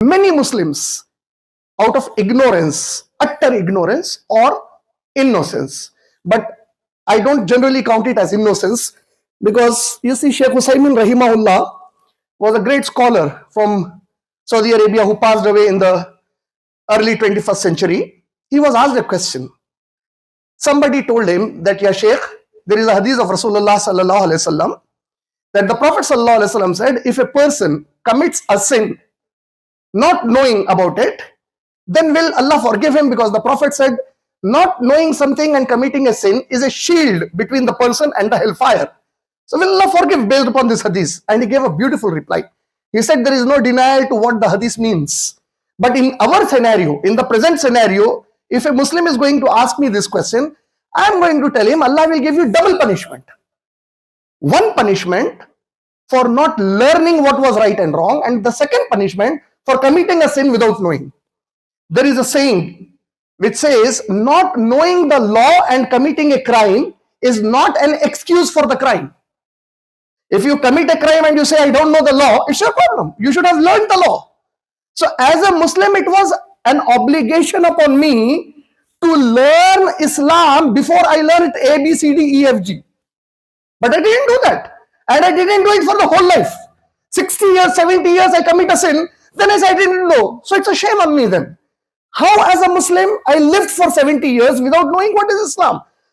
Many Muslims, out of ignorance, utter ignorance or innocence, but I don't generally count it as innocence, because you see, Sheikh Husaymin Rahimahullah was a great scholar from Saudi Arabia who passed away in the early 21st century. He was asked a question. Somebody told him that, Ya Sheikh, there is a hadith of Rasulullah sallallahu alaihi wasallam that the Prophet sallallahu alaihi wasallam said, if a person commits a sin not knowing about it, then will Allah forgive him? Because the Prophet said, not knowing something and committing a sin is a shield between the person and the hellfire. So will Allah forgive based upon this hadith? And he gave a beautiful reply. He said, there is no denial to what the hadith means. But in our scenario, in the present scenario, if a Muslim is going to ask me this question, I am going to tell him, Allah will give you double punishment. One punishment for not learning what was right and wrong, and the second punishment for committing a sin without knowing. There is a saying which says, not knowing the law and committing a crime is not an excuse for the crime. If you commit a crime and you say, I don't know the law, it's your problem. You should have learned the law. So as a Muslim, it was an obligation upon me to learn Islam before I learned ABCD, But I didn't do that. And I didn't do it for the whole life. 60 years, 70 years, I commit a sin. Then I say I didn't know. So it's a shame on me then. How as a Muslim, I lived for 70 years without knowing what is Islam.